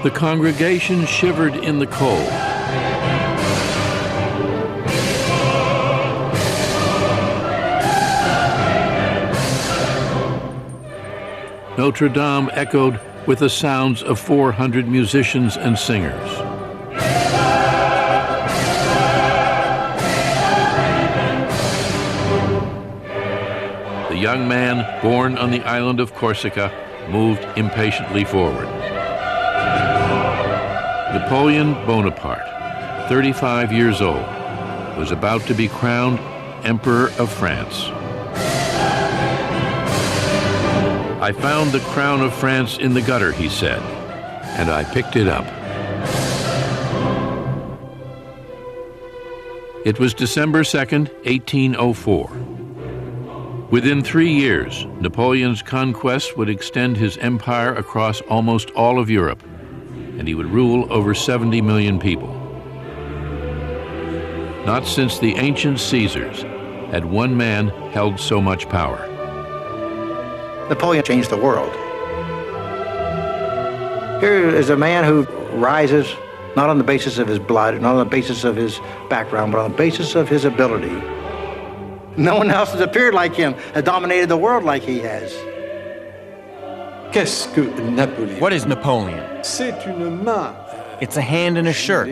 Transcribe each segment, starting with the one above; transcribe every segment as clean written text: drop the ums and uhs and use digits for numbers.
The congregation shivered in the cold. Notre Dame echoed with the sounds of 400 musicians and singers. The young man, born on the island of Corsica, moved impatiently forward. Napoleon Bonaparte, 35 years old, was about to be crowned Emperor of France. "I found the crown of France in the gutter," he said, "and I picked it up." It was December 2nd, 1804. Within 3 years, Napoleon's conquest would extend his empire across almost all of Europe, and he would rule over 70 million people. Not since the ancient Caesars had one man held so much power. Napoleon changed the world. Here is a man who rises not on the basis of his blood, not on the basis of his background, but on the basis of his ability. No one else has appeared like him, has dominated the world like he has. Qu'est-ce que Napoléon? What is Napoleon? C'est une main. It's a hand in a shirt.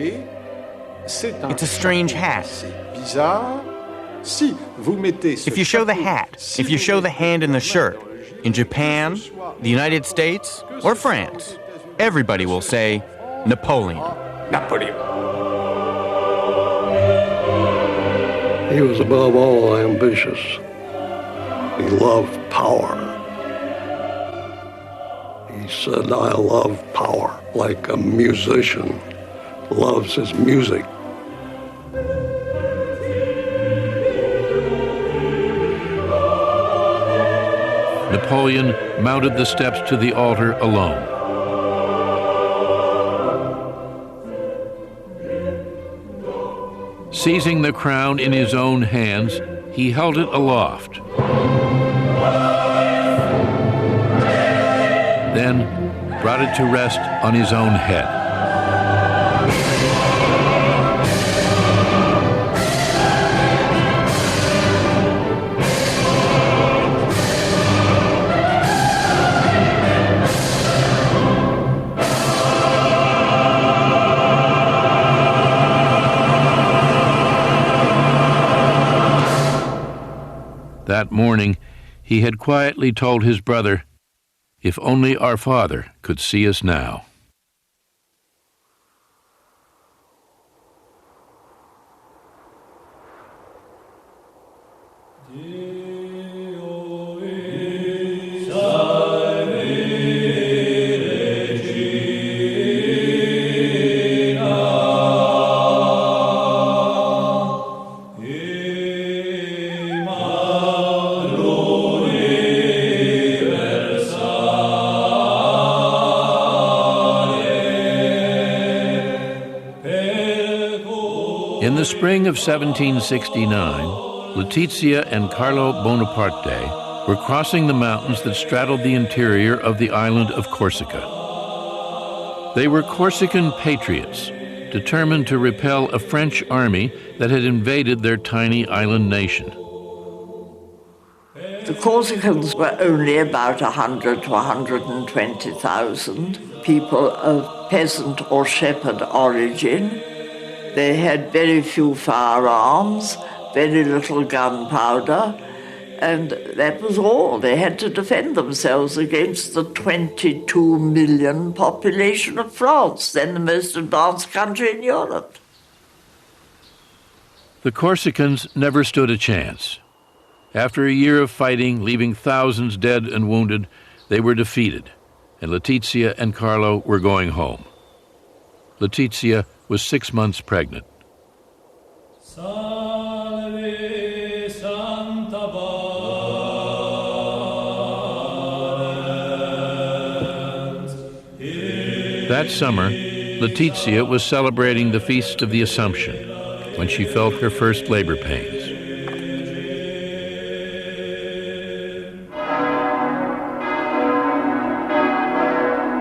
C'est un It's a strange hat. C'est bizarre. Si vous mettez ce If you show the chapeau- hat, si if you vous show the mettez hand in the la shirt, main d'origine, in Japan, the United States, or France, everybody will say Napoleon. Napoléon. He was above all ambitious. He loved power. He said, "I love power," like a musician loves his music. Napoleon mounted the steps to the altar alone. Seizing the crown in his own hands, he held it aloft. Then brought it to rest on his own head. That morning, he had quietly told his brother, "If only our father could see us now." In the spring of 1769, Letizia and Carlo Bonaparte were crossing the mountains that straddled the interior of the island of Corsica. They were Corsican patriots, determined to repel a French army that had invaded their tiny island nation. The Corsicans were only about 100 to 120,000 people of peasant or shepherd origin. They had very few firearms, very little gunpowder, and that was all. They had to defend themselves against the 22 million population of France, then the most advanced country in Europe. The Corsicans never stood a chance. After a year of fighting, leaving thousands dead and wounded, they were defeated, and Letizia and Carlo were going home. Letizia was 6 months pregnant. That summer, Letizia was celebrating the Feast of the Assumption when she felt her first labor pains.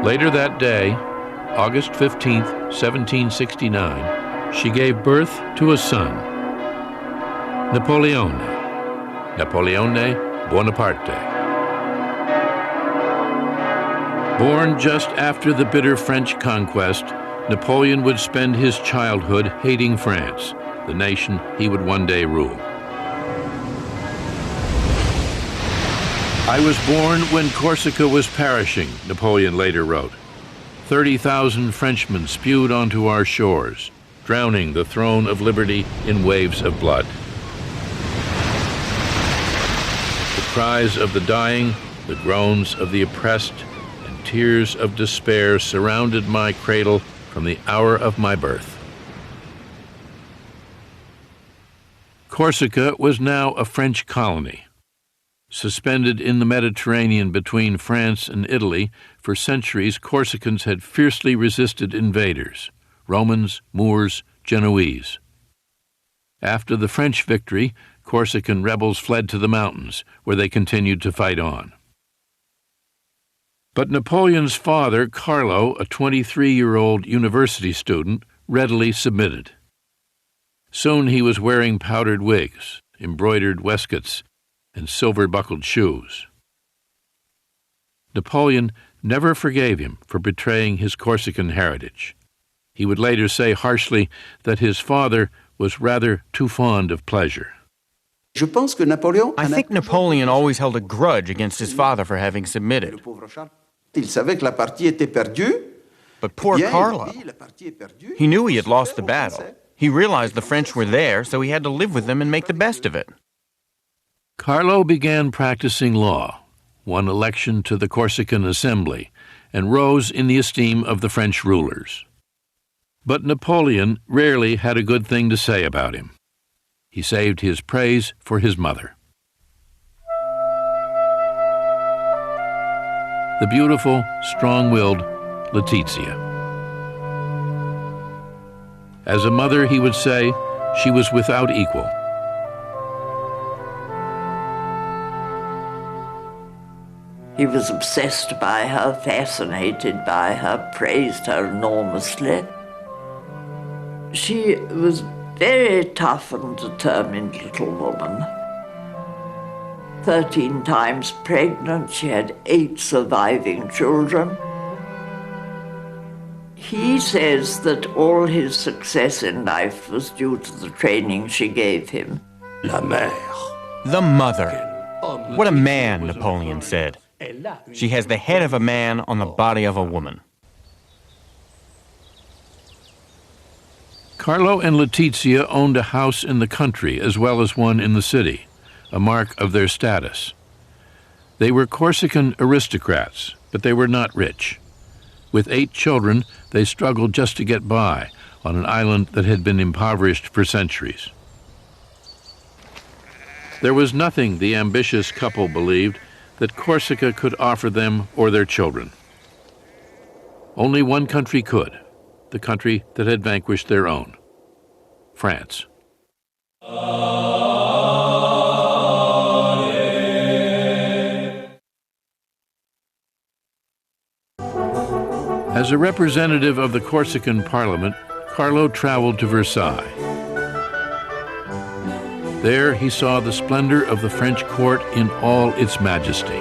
Later that day, August 15, 1769, she gave birth to a son, Napoleone Bonaparte. Born just after the bitter French conquest, Napoleon would spend his childhood hating France, the nation he would one day rule. I was born when Corsica was perishing, Napoleon later wrote. 30,000 Frenchmen spewed onto our shores, drowning the throne of liberty in waves of blood. The cries of the dying, the groans of the oppressed, and tears of despair surrounded my cradle from the hour of my birth. Corsica was now a French colony. Suspended in the Mediterranean between France and Italy, for centuries Corsicans had fiercely resisted invaders, Romans, Moors, Genoese. After the French victory, Corsican rebels fled to the mountains, where they continued to fight on. But Napoleon's father, Carlo, a 23-year-old university student, readily submitted. Soon he was wearing powdered wigs, embroidered waistcoats, and silver-buckled shoes. Napoleon never forgave him for betraying his Corsican heritage. He would later say harshly that his father was rather too fond of pleasure. I think Napoleon always held a grudge against his father for having submitted. But poor Carlo, he knew he had lost the battle. He realized the French were there, so he had to live with them and make the best of it. Carlo began practicing law, won election to the Corsican Assembly, and rose in the esteem of the French rulers. But Napoleon rarely had a good thing to say about him. He saved his praise for his mother. The beautiful, strong-willed Letizia. As a mother, he would say, she was without equal. He was obsessed by her, fascinated by her, praised her enormously. She was very tough and determined little woman. 13 times pregnant, she had 8 surviving children. He says that all his success in life was due to the training she gave him. La mère. The mother. What a man, Napoleon said. She has the head of a man on the body of a woman. Carlo and Letizia owned a house in the country as well as one in the city, a mark of their status. They were Corsican aristocrats, but they were not rich. With 8 children, they struggled just to get by on an island that had been impoverished for centuries. There was nothing, the ambitious couple believed, that Corsica could offer them or their children. Only one country could, the country that had vanquished their own, France. As a representative of the Corsican Parliament, Carlo traveled to Versailles. There he saw the splendor of the French court in all its majesty.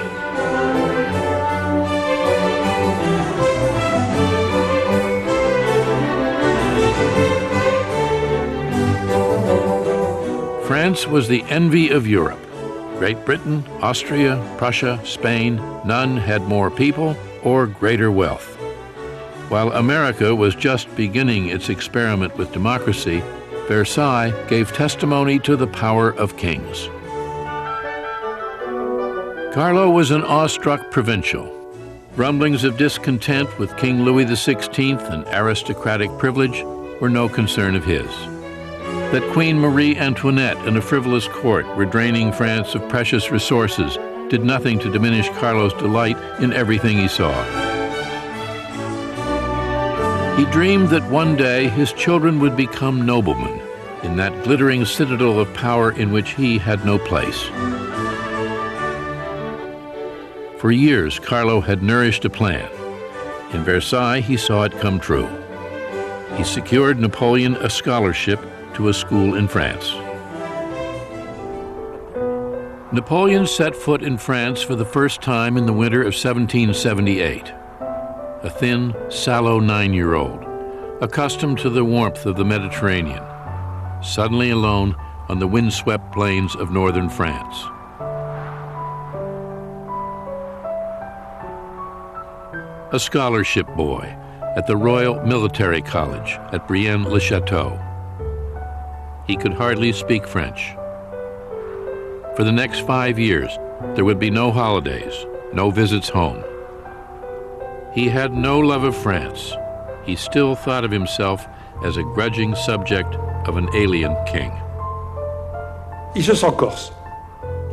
France was the envy of Europe. Great Britain, Austria, Prussia, Spain, none had more people or greater wealth. While America was just beginning its experiment with democracy, Versailles gave testimony to the power of kings. Carlo was an awestruck provincial. Rumblings of discontent with King Louis XVI and aristocratic privilege were no concern of his. That Queen Marie Antoinette and a frivolous court were draining France of precious resources did nothing to diminish Carlo's delight in everything he saw. He dreamed that one day his children would become noblemen in that glittering citadel of power in which he had no place. For years, Carlo had nourished a plan. In Versailles, he saw it come true. He secured Napoleon a scholarship to a school in France. Napoleon set foot in France for the first time in the winter of 1778. A thin, sallow 9-year-old, accustomed to the warmth of the Mediterranean, suddenly alone on the windswept plains of northern France. A scholarship boy at the Royal Military College at Brienne-le-Château. He could hardly speak French. For the next 5 years, there would be no holidays, no visits home. He had no love of France. He still thought of himself as a grudging subject of an alien king. Il se sent corse.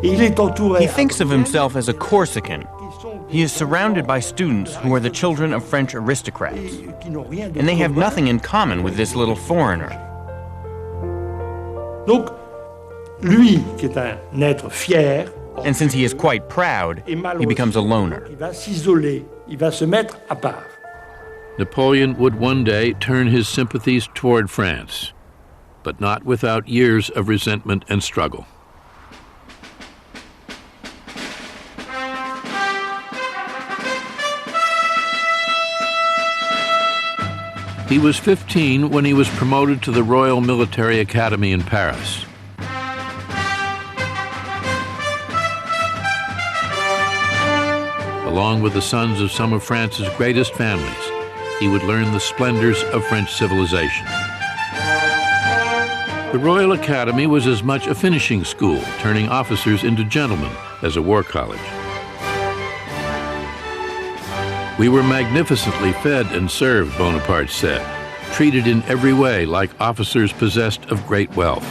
Il est entouré. He thinks of himself as a Corsican. He is surrounded by students who are the children of French aristocrats, and they have nothing in common with this little foreigner. Donc, lui, qui est un être fier, And since he is quite proud, he becomes a loner. il va s'isoler, il va se mettre à part. Napoleon would one day turn his sympathies toward France, but not without years of resentment and struggle. He was 15 when he was promoted to the Royal Military Academy in Paris. Along with the sons of some of France's greatest families, he would learn the splendors of French civilization. The Royal Academy was as much a finishing school, turning officers into gentlemen, as a war college. We were magnificently fed and served, Bonaparte said, treated in every way like officers possessed of great wealth.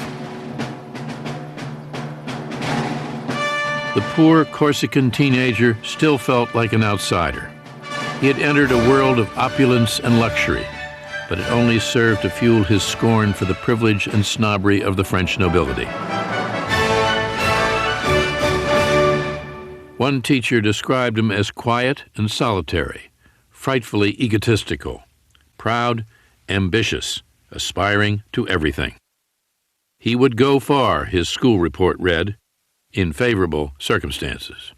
The poor Corsican teenager still felt like an outsider. He had entered a world of opulence and luxury, but it only served to fuel his scorn for the privilege and snobbery of the French nobility. One teacher described him as quiet and solitary, frightfully egotistical, proud, ambitious, aspiring to everything. He would go far, his school report read, in favorable circumstances.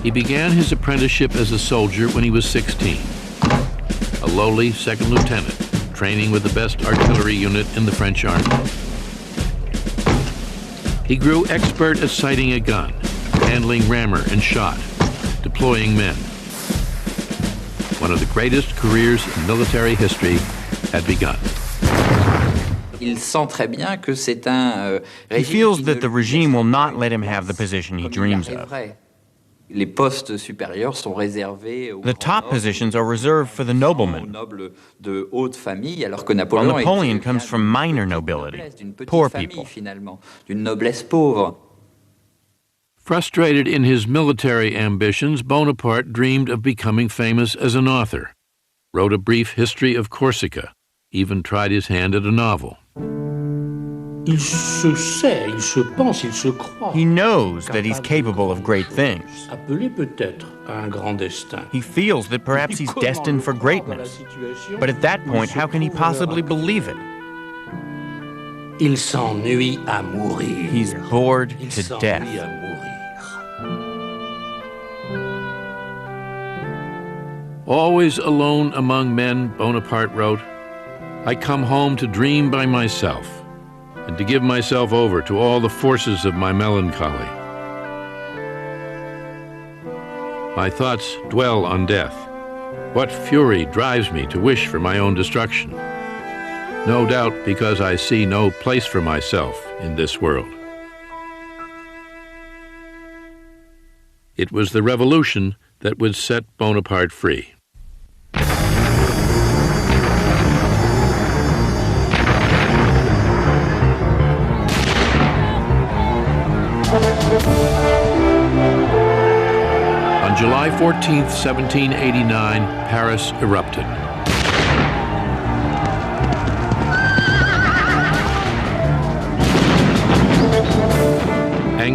He began his apprenticeship as a soldier when he was 16, a lowly second lieutenant, training with the best artillery unit in the French army. He grew expert at sighting a gun, handling rammer and shot, deploying men. One of the greatest careers in military history had begun. He feels that the regime will not let him have the position he dreams of. The top positions are reserved for the noblemen, while Napoleon comes from minor nobility, poor people. Frustrated in his military ambitions, Bonaparte dreamed of becoming famous as an author, wrote a brief history of Corsica, even tried his hand at a novel. Il se sait, il se pense, il se croit. He knows that he's capable of great things. Appelé peut-être à un grand destin. He feels that perhaps he's destined for greatness. But at that point, how can he possibly believe it? Il s'ennuie à mourir. He's bored Il to s'ennuie death. à mourir. Always alone among men, Bonaparte wrote, I come home to dream by myself and to give myself over to all the forces of my melancholy. My thoughts dwell on death. What fury drives me to wish for my own destruction? No doubt because I see no place for myself in this world. It was the revolution that would set Bonaparte free. On July 14th, 1789, Paris erupted.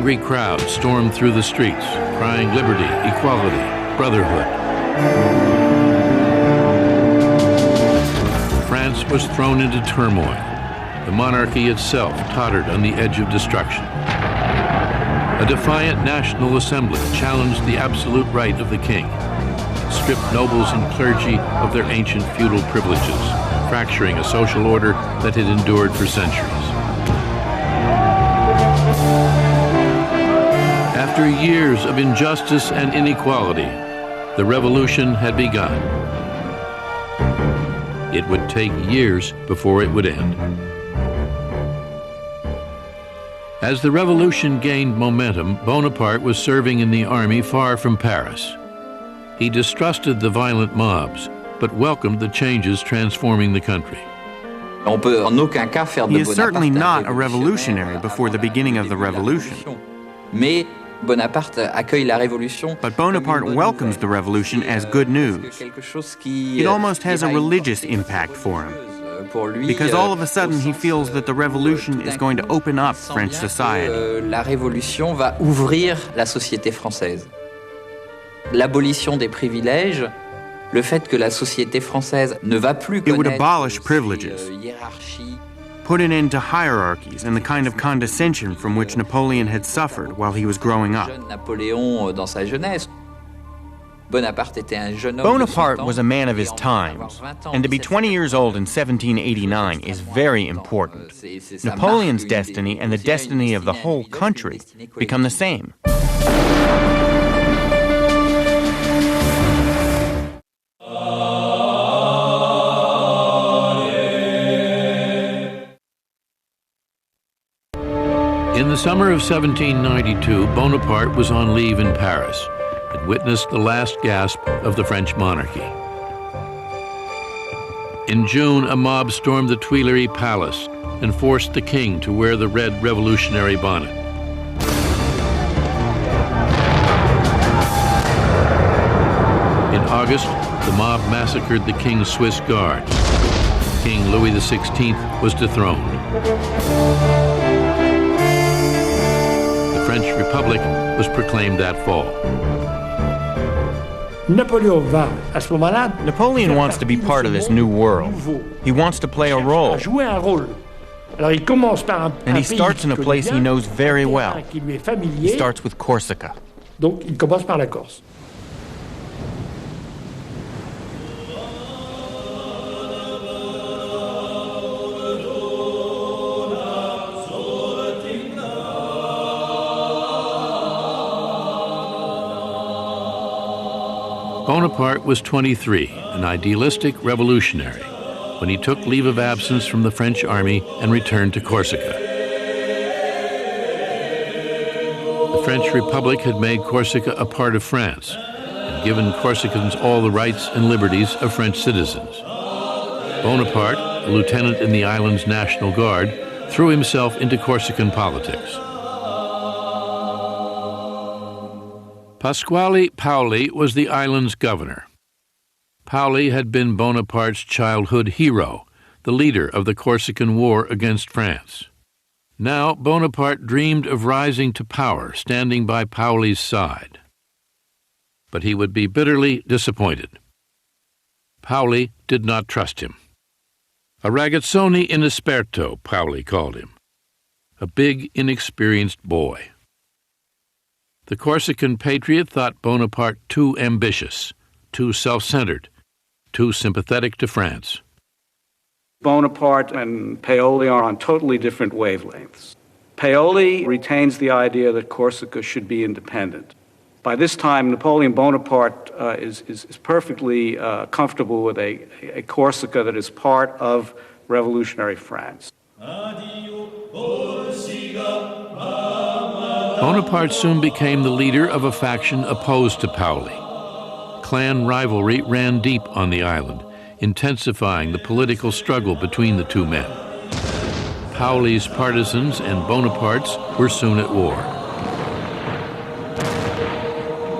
angry crowds stormed through the streets, crying liberty, equality, brotherhood. France was thrown into turmoil. The monarchy itself tottered on the edge of destruction. A defiant National Assembly challenged the absolute right of the king, stripped nobles and clergy of their ancient feudal privileges, fracturing a social order that had endured for centuries. After years of injustice and inequality, the revolution had begun. It would take years before it would end. As the revolution gained momentum, Bonaparte was serving in the army far from Paris. He distrusted the violent mobs, but welcomed the changes transforming the country. He is certainly not a revolutionary before the beginning of the revolution. But Bonaparte welcomes the revolution as good news. It almost has a religious impact for him, because all of a sudden he feels that the revolution is going to open up French society. La révolution va ouvrir la société française. L'abolition des privilèges, le fait que la société française ne va plus It would connaître abolish privileges, hiérarchie, put an end to hierarchies and the kind of condescension from which Napoleon had suffered while he was growing up. jeune Napoléon dans sa jeunesse. Bonaparte était un jeune homme Bonaparte de son was a man of his times, and to be 20 years old in 1789 is very important. Napoleon's destiny and the destiny of the whole country become the same. In the summer of 1792, Bonaparte was on leave in Paris and witnessed the last gasp of the French monarchy. In June, a mob stormed the Tuileries Palace and forced the king to wear the red revolutionary bonnet. In August, the mob massacred the king's Swiss guards. King Louis XVI was dethroned. The French Republic was proclaimed that fall. Napoleon wants to be part of this new world. He wants to play a role. And he starts in a place he knows very well. He starts with Corsica. Bonaparte was 23, an idealistic revolutionary, when he took leave of absence from the French army and returned to Corsica. The French Republic had made Corsica a part of France and given Corsicans all the rights and liberties of French citizens. Bonaparte, a lieutenant in the island's National Guard, threw himself into Corsican politics. Pasquale Paoli was the island's governor. Paoli had been Bonaparte's childhood hero, the leader of the Corsican War against France. Now Bonaparte dreamed of rising to power, standing by Paoli's side. But he would be bitterly disappointed. Paoli did not trust him. A ragazzone inesperto, Paoli called him. A big, inexperienced boy. The Corsican patriot thought Bonaparte too ambitious, too self-centered, too sympathetic to France. Bonaparte and Paoli are on totally different wavelengths. Paoli retains the idea that Corsica should be independent. By this time, Napoleon Bonaparte is perfectly comfortable with a Corsica that is part of revolutionary France. Bonaparte soon became the leader of a faction opposed to Paoli. Clan rivalry ran deep on the island, intensifying the political struggle between the two men. Paoli's partisans and Bonaparte's were soon at war.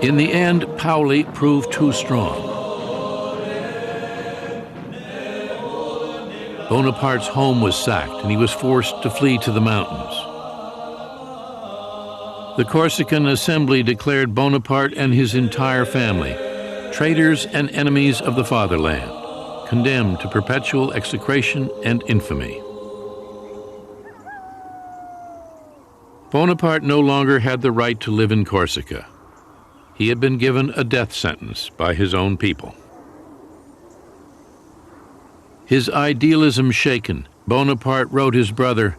In the end, Paoli proved too strong. Bonaparte's home was sacked and he was forced to flee to the mountains. The Corsican Assembly declared Bonaparte and his entire family traitors and enemies of the fatherland, condemned to perpetual execration and infamy. Bonaparte no longer had the right to live in Corsica. He had been given a death sentence by his own people. His idealism shaken, Bonaparte wrote his brother,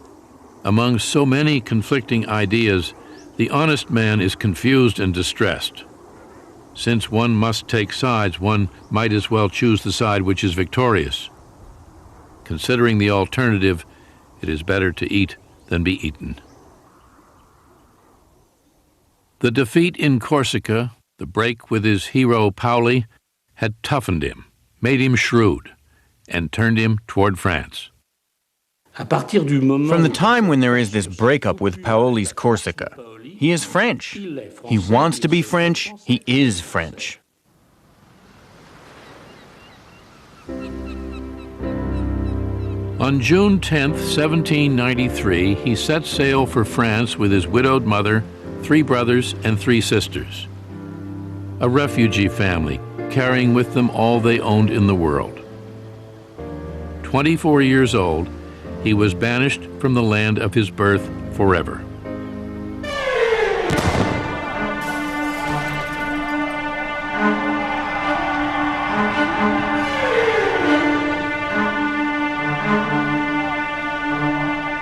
"Among so many conflicting ideas, the honest man is confused and distressed. Since one must take sides, one might as well choose the side which is victorious. Considering the alternative, it is better to eat than be eaten." The defeat in Corsica, the break with his hero Paoli, had toughened him, made him shrewd, and turned him toward France. From the time when there is this breakup with Paoli's Corsica, he is French. He wants to be French. He is French. On June 10th, 1793, he set sail for France with his widowed mother, 3 brothers, and 3 sisters. A refugee family, carrying with them all they owned in the world. 24 years old, he was banished from the land of his birth forever.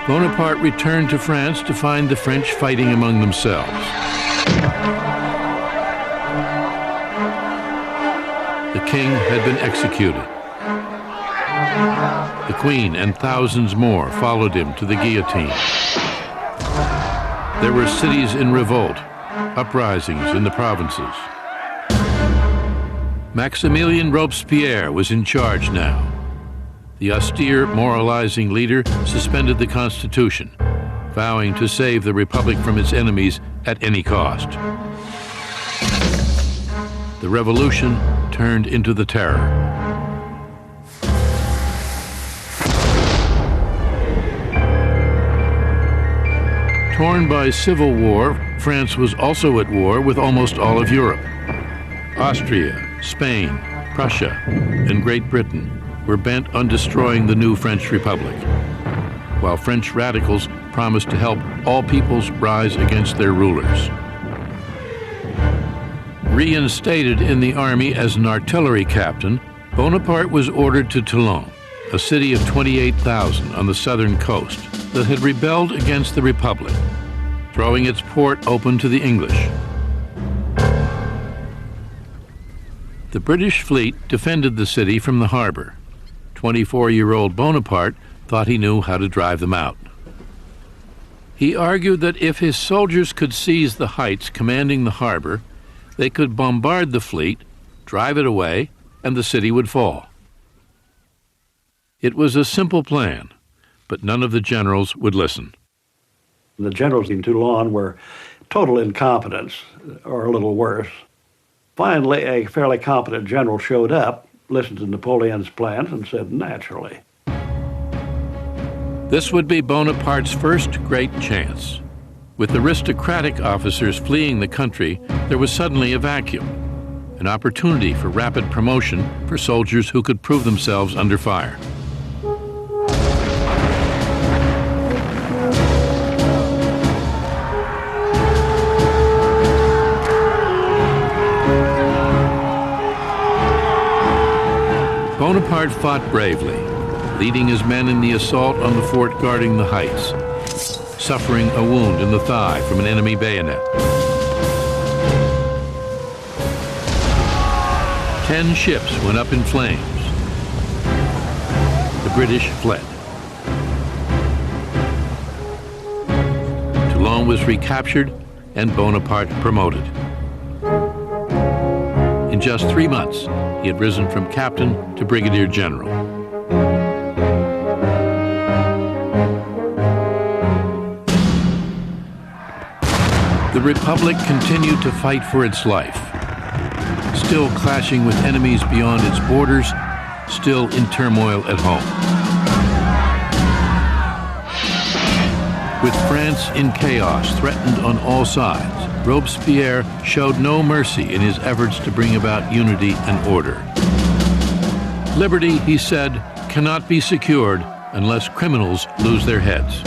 Bonaparte returned to France to find the French fighting among themselves. The king had been executed. The queen and thousands more followed him to the guillotine. There were cities in revolt, uprisings in the provinces. Maximilien Robespierre was in charge now. The austere, moralizing leader suspended the Constitution, vowing to save the Republic from its enemies at any cost. The revolution turned into the Terror. Torn by civil war, France was also at war with almost all of Europe. Austria, Spain, Prussia, and Great Britain were bent on destroying the new French Republic, while French radicals promised to help all peoples rise against their rulers. Reinstated in the army as an artillery captain, Bonaparte was ordered to Toulon, a city of 28,000 on the southern coast that had rebelled against the Republic, throwing its port open to the English. The British fleet defended the city from the harbor. 24-year-old Bonaparte thought he knew how to drive them out. He argued that if his soldiers could seize the heights commanding the harbor, they could bombard the fleet, drive it away, and the city would fall. It was a simple plan, but none of the generals would listen. The generals in Toulon were total incompetents, or a little worse. Finally, a fairly competent general showed up, listened to Napoleon's plans, and said, naturally. This would be Bonaparte's first great chance. With aristocratic officers fleeing the country, there was suddenly a vacuum, an opportunity for rapid promotion for soldiers who could prove themselves under fire. Bonaparte fought bravely, leading his men in the assault on the fort guarding the heights, suffering a wound in the thigh from an enemy bayonet. 10 ships went up in flames. The British fled. Toulon was recaptured and Bonaparte promoted. In just 3 months, he had risen from captain to brigadier general. The Republic continued to fight for its life, still clashing with enemies beyond its borders, still in turmoil at home. With France in chaos, threatened on all sides, Robespierre showed no mercy in his efforts to bring about unity and order. Liberty, he said, cannot be secured unless criminals lose their heads.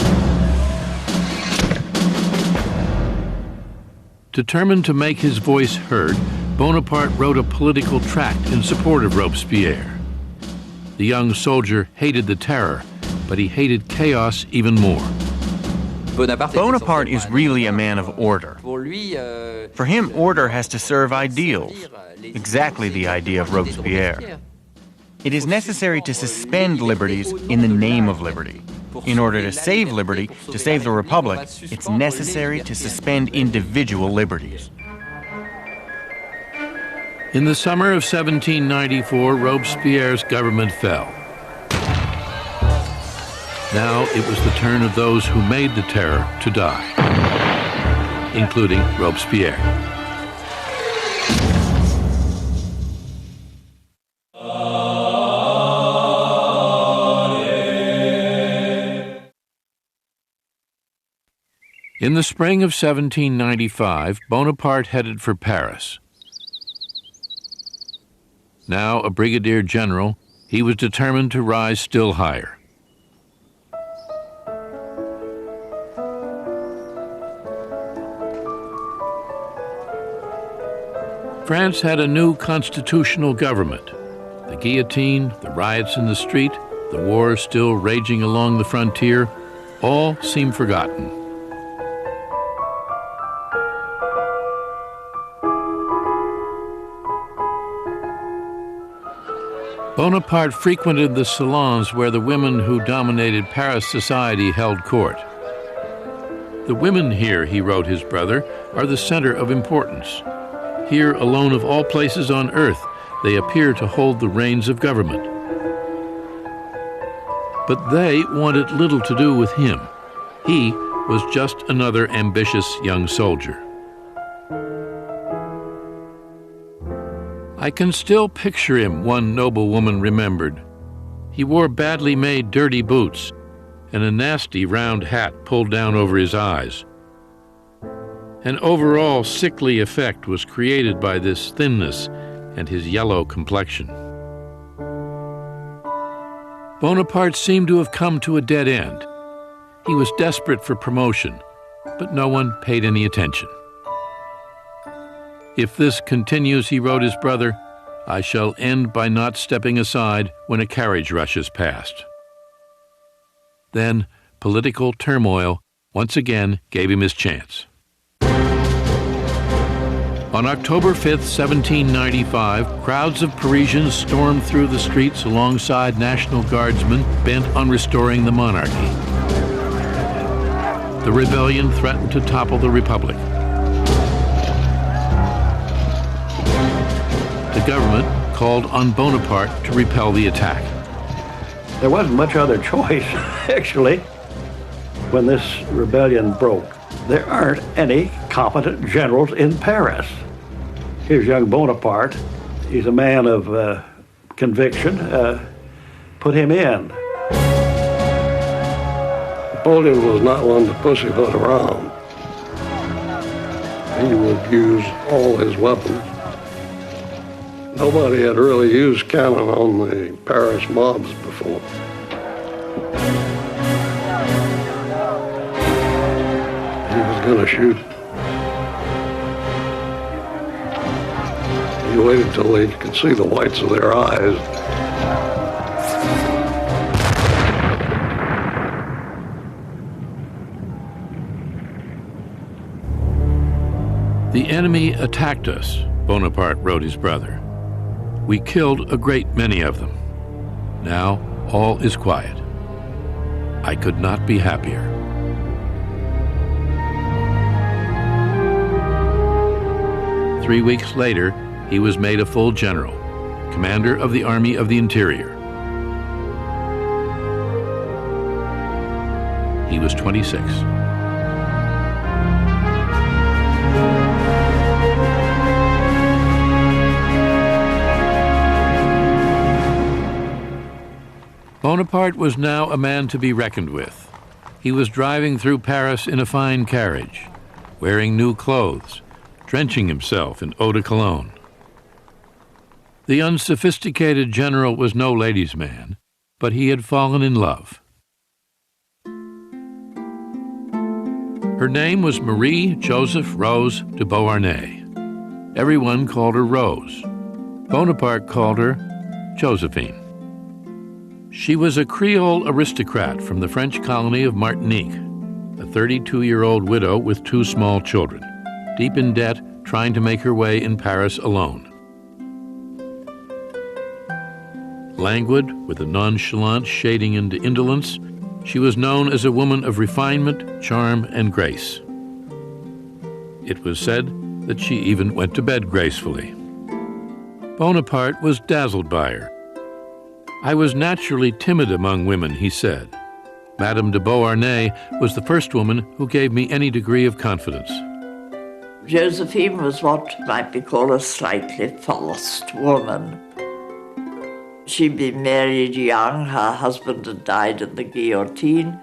Determined to make his voice heard, Bonaparte wrote a political tract in support of Robespierre. The young soldier hated the terror, but he hated chaos even more. Bonaparte is really a man of order. For him, order has to serve ideals, exactly the idea of Robespierre. It is necessary to suspend liberties in the name of liberty. In order to save liberty, to save the Republic, it's necessary to suspend individual liberties. In the summer of 1794, Robespierre's government fell. Now it was the turn of those who made the terror to die, including Robespierre. In the spring of 1795, Bonaparte headed for Paris. Now a brigadier general, he was determined to rise still higher. France had a new constitutional government. The guillotine, the riots in the street, the war still raging along the frontier, all seemed forgotten. Bonaparte frequented the salons where the women who dominated Paris society held court. The women here, he wrote his brother, are the center of importance. Here, alone of all places on earth, they appear to hold the reins of government. But they wanted little to do with him. He was just another ambitious young soldier. I can still picture him, one noblewoman remembered. He wore badly made dirty boots and a nasty round hat pulled down over his eyes. An overall sickly effect was created by this thinness and his yellow complexion. Bonaparte seemed to have come to a dead end. He was desperate for promotion, but no one paid any attention. If this continues, he wrote his brother, I shall end by not stepping aside when a carriage rushes past. Then political turmoil once again gave him his chance. On October 5th, 1795, crowds of Parisians stormed through the streets alongside National Guardsmen bent on restoring the monarchy. The rebellion threatened to topple the Republic. The government called on Bonaparte to repel the attack. There wasn't much other choice, actually, when this rebellion broke. There aren't any competent generals in Paris. Here's young Bonaparte. He's a man of conviction. Put him in. Napoleon was not one to pussyfoot around. He would use all his weapons. Nobody had really used cannon on the Paris mobs before. He was going to shoot. He waited till they could see the whites of their eyes. The enemy attacked us, Bonaparte wrote his brother. We killed a great many of them. Now all is quiet. I could not be happier. Three weeks later, he was made a full general, commander of the Army of the Interior. He was 26. Bonaparte was now a man to be reckoned with. He was driving through Paris in a fine carriage, wearing new clothes, drenching himself in eau de cologne. The unsophisticated general was no ladies' man, but he had fallen in love. Her name was Marie Joseph Rose de Beauharnais. Everyone called her Rose. Bonaparte called her Josephine. She was a Creole aristocrat from the French colony of Martinique, a 32-year-old widow with 2 small children, deep in debt, trying to make her way in Paris alone. Languid, with a nonchalant shading into indolence, she was known as a woman of refinement, charm, and grace. It was said that she even went to bed gracefully. Bonaparte was dazzled by her. "I was naturally timid among women," he said. Madame de Beauharnais was the first woman who gave me any degree of confidence. Josephine was what might be called a slightly false woman. She'd been married young, her husband had died in the guillotine.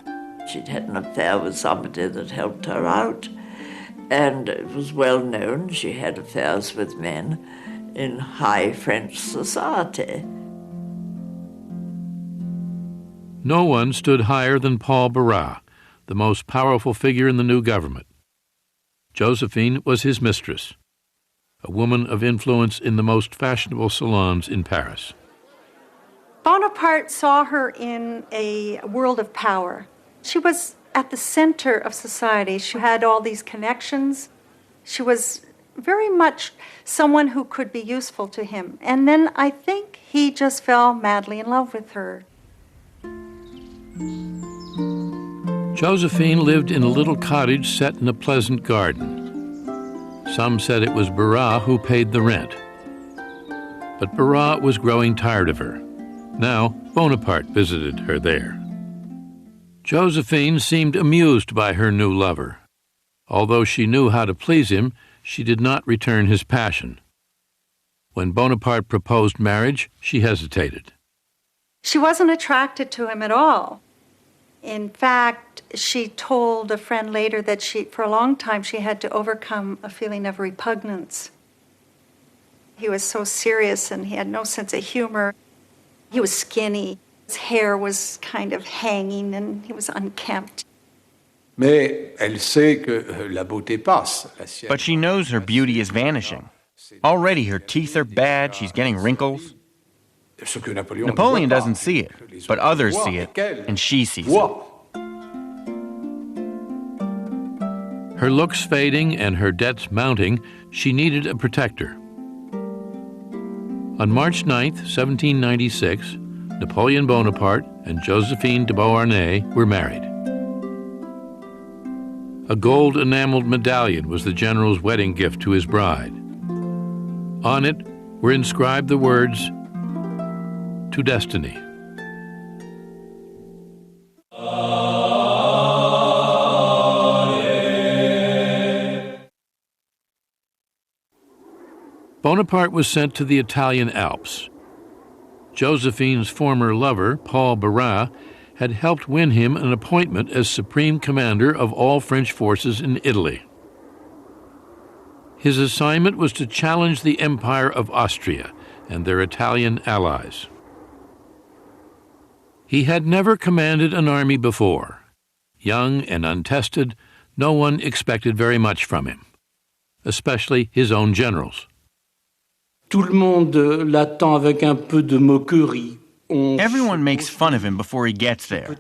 She'd had an affair with somebody that helped her out, and it was well known she had affairs with men in high French society. No one stood higher than Paul Barras, the most powerful figure in the new government. Josephine was his mistress, a woman of influence in the most fashionable salons in Paris. Bonaparte saw her in a world of power. She was at the center of society. She had all these connections. She was very much someone who could be useful to him. And then I think he just fell madly in love with her. Josephine lived in a little cottage set in a pleasant garden. Some said it was Barras who paid the rent. But Barras was growing tired of her. Now Bonaparte visited her there. Josephine seemed amused by her new lover. Although she knew how to please him, she did not return his passion. When Bonaparte proposed marriage, she hesitated. She wasn't attracted to him at all. In fact, she told a friend later that for a long time, she had to overcome a feeling of repugnance. He was so serious and he had no sense of humor. He was skinny. His hair was kind of hanging and he was unkempt. Mais elle sait que la beauté passe. But she knows her beauty is vanishing. Already her teeth are bad, she's getting wrinkles. Napoleon doesn't see it, but others see it, and she sees it. Her looks fading and her debts mounting, she needed a protector. On March 9th, 1796, Napoleon Bonaparte and Josephine de Beauharnais were married. A gold enameled medallion was the general's wedding gift to his bride. On it were inscribed the words, "To Destiny." Bonaparte was sent to the Italian Alps. Josephine's former lover, Paul Barras, had helped win him an appointment as supreme commander of all French forces in Italy. His assignment was to challenge the Empire of Austria and their Italian allies. He had never commanded an army before. Young and untested, no one expected very much from him, especially his own generals. Tout le monde l'attend avec un peu de moquerie. Everyone makes fun of him before he gets there.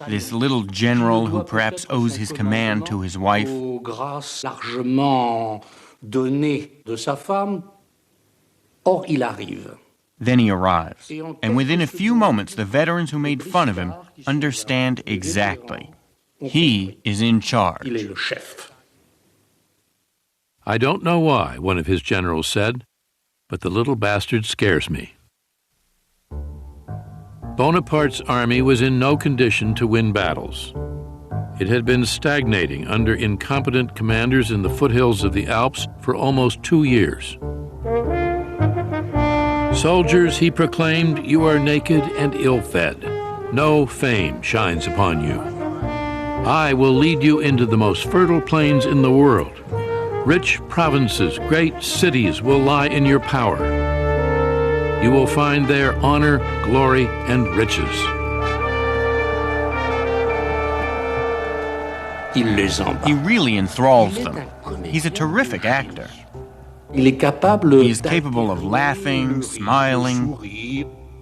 This little general who perhaps owes his command to his wife. Grâce largement donnée de sa femme. Or, il arrive. Then he arrives, and within a few moments, the veterans who made fun of him understand exactly. He is in charge. Il est le chef. "I don't know why," one of his generals said, "but the little bastard scares me." Bonaparte's army was in no condition to win battles. It had been stagnating under incompetent commanders in the foothills of the Alps for almost 2 years. "Soldiers," he proclaimed, "you are naked and ill-fed. No fame shines upon you. I will lead you into the most fertile plains in the world. Rich provinces, great cities will lie in your power. You will find there honor, glory, and riches. He really enthralls them. He's a terrific actor. Il est capable He is capable of laughing, smiling,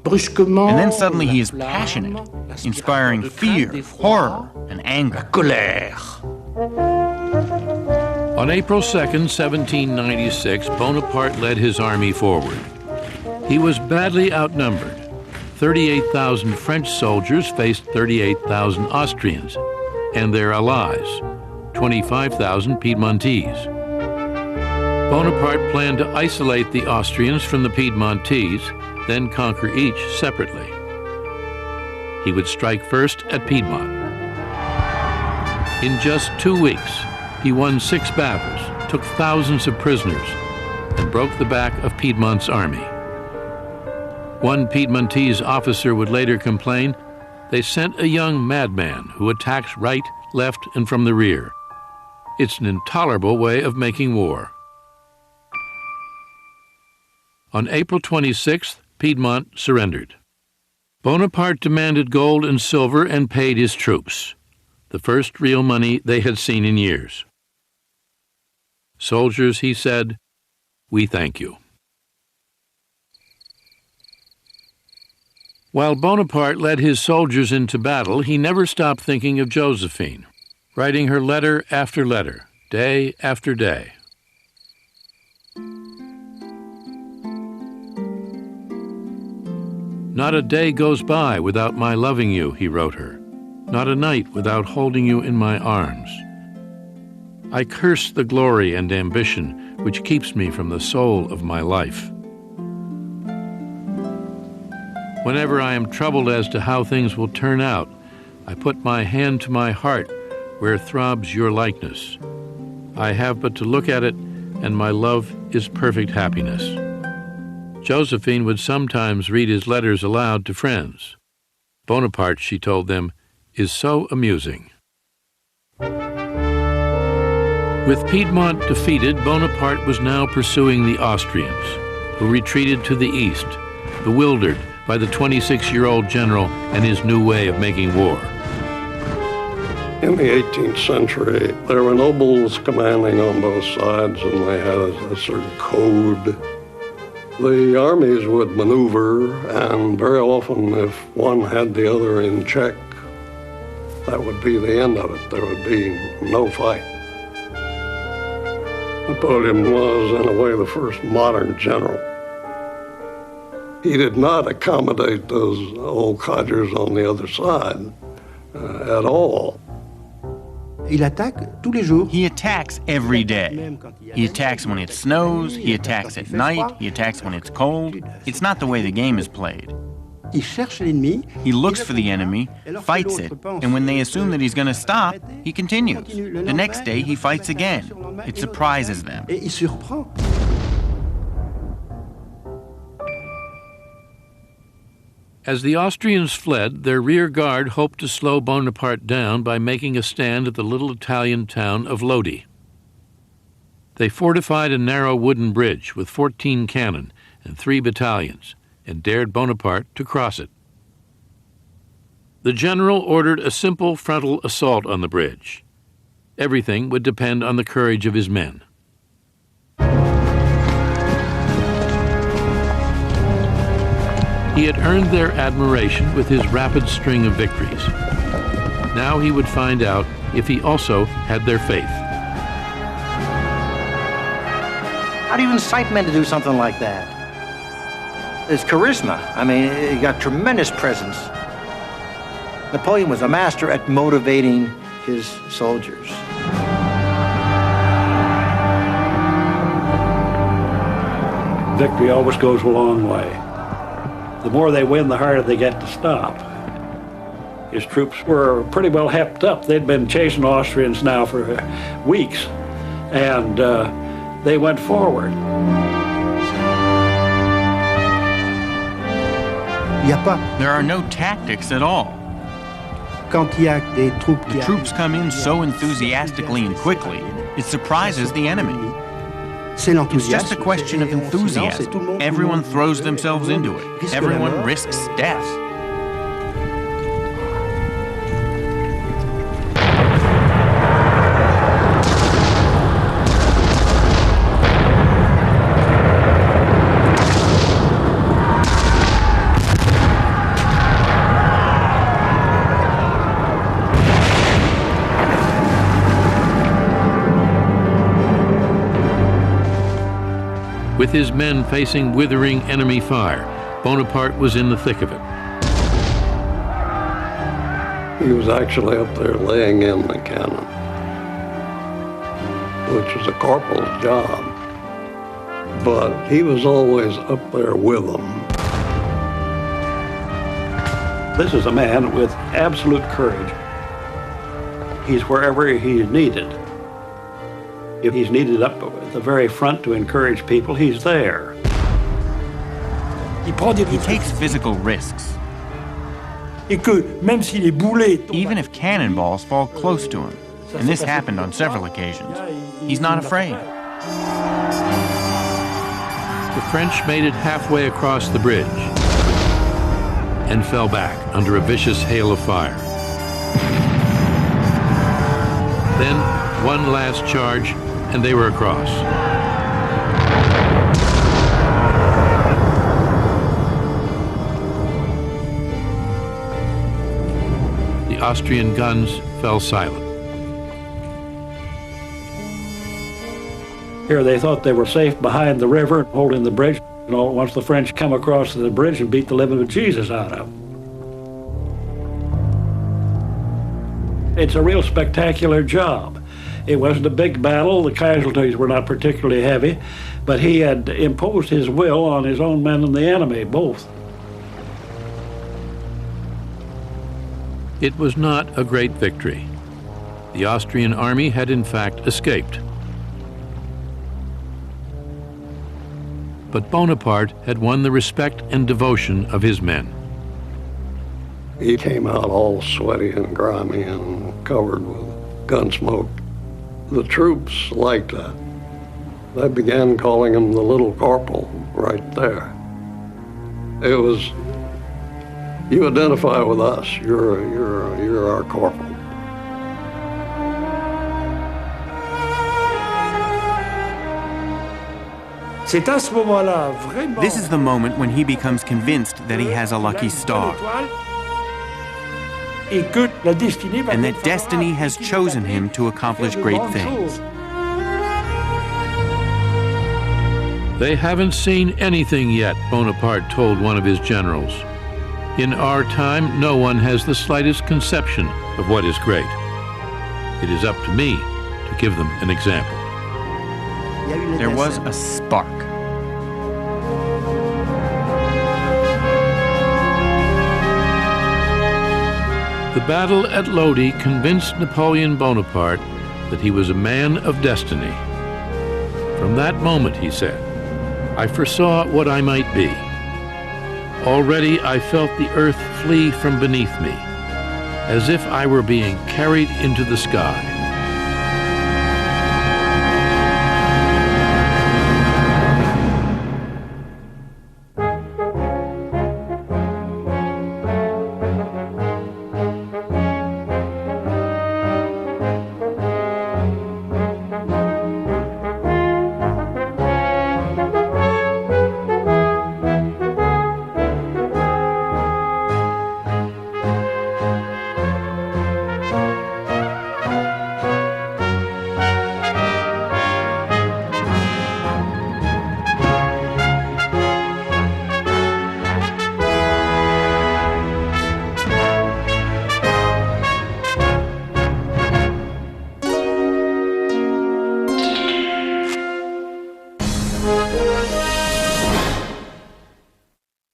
brusquement, and then suddenly he is passionate, inspiring fear, horror, and anger. colère. On April 2nd, 1796, Bonaparte led his army forward. He was badly outnumbered. 38,000 French soldiers faced 38,000 Austrians and their allies, 25,000 Piedmontese. Bonaparte planned to isolate the Austrians from the Piedmontese, then conquer each separately. He would strike first at Piedmont. In just 2 weeks, he won 6 battles, took thousands of prisoners, and broke the back of Piedmont's army. One Piedmontese officer would later complain, "They sent a young madman who attacks right, left, and from the rear. It's an intolerable way of making war." On April 26th, Piedmont surrendered. Bonaparte demanded gold and silver and paid his troops, the first real money they had seen in years. "Soldiers," he said, "we thank you." While Bonaparte led his soldiers into battle, he never stopped thinking of Josephine, writing her letter after letter, day after day. "Not a day goes by without my loving you," he wrote her. "Not a night without holding you in my arms. I curse the glory and ambition which keeps me from the soul of my life. Whenever I am troubled as to how things will turn out, I put my hand to my heart where throbs your likeness. I have but to look at it, and my love is perfect happiness." Josephine would sometimes read his letters aloud to friends. Bonaparte, she told them, is so amusing. With Piedmont defeated, Bonaparte was now pursuing the Austrians, who retreated to the east, bewildered by the 26-year-old general and his new way of making war. In the 18th century, there were nobles commanding on both sides, and they had a certain code. The armies would maneuver, and very often, if one had the other in check, that would be the end of it. There would be no fight. Napoleon was, in a way, the first modern general. He did not accommodate those old codgers on the other side at all. Il attaque tous les jours. He attacks every day. He attacks when it snows, he attacks at night, he attacks when it's cold. It's not the way the game is played. Il cherche l'ennemi. He looks for the enemy, fights it, and when they assume that he's going to stop, he continues. The next day, he fights again. It surprises them. Et il surprend. As the Austrians fled, their rear guard hoped to slow Bonaparte down by making a stand at the little Italian town of Lodi. They fortified a narrow wooden bridge with 14 cannon and 3 battalions and dared Bonaparte to cross it. The general ordered a simple frontal assault on the bridge. Everything would depend on the courage of his men. He had earned their admiration with his rapid string of victories. Now he would find out if he also had their faith. How do you incite men to do something like that? It's charisma. I mean, he got tremendous presence. Napoleon was a master at motivating his soldiers. Victory always goes a long way. The more they win, the harder they get to stop. His troops were pretty well hepped up. They'd been chasing Austrians now for weeks, and they went forward. There are no tactics at all. The troops come in so enthusiastically and quickly, it surprises the enemy. It's just a question of enthusiasm. Everyone throws themselves into it. Everyone risks death. With his men facing withering enemy fire, Bonaparte was in the thick of it. He was actually up there laying in the cannon, which was a corporal's job. But he was always up there with them. This is a man with absolute courage. He's wherever he's needed. If he's needed up at the very front to encourage people, he's there. He takes physical risks. Even if cannonballs fall close to him, and this happened on several occasions, he's not afraid. The French made it halfway across the bridge and fell back under a vicious hail of fire. Then one last charge, and they were across. The Austrian guns fell silent. Here they thought they were safe behind the river, holding the bridge. And all at once the French come across the bridge and beat the living Jesus out of them. It's a real spectacular job. It wasn't a big battle. The casualties were not particularly heavy, but he had imposed his will on his own men and the enemy, both. It was not a great victory. The Austrian army had in fact escaped. But Bonaparte had won the respect and devotion of his men. He came out all sweaty and grimy and covered with gun smoke. The troops liked that. They began calling him the Little Corporal right there. It was, you identify with us, you're our corporal. This is the moment when he becomes convinced that he has a lucky star, and that destiny has chosen him to accomplish great things. They haven't seen anything yet, Bonaparte told one of his generals. In our time, no one has the slightest conception of what is great. It is up to me to give them an example. There was a spark. The battle at Lodi convinced Napoleon Bonaparte that he was a man of destiny. From that moment, he said, I foresaw what I might be. Already I felt the earth flee from beneath me, as if I were being carried into the sky.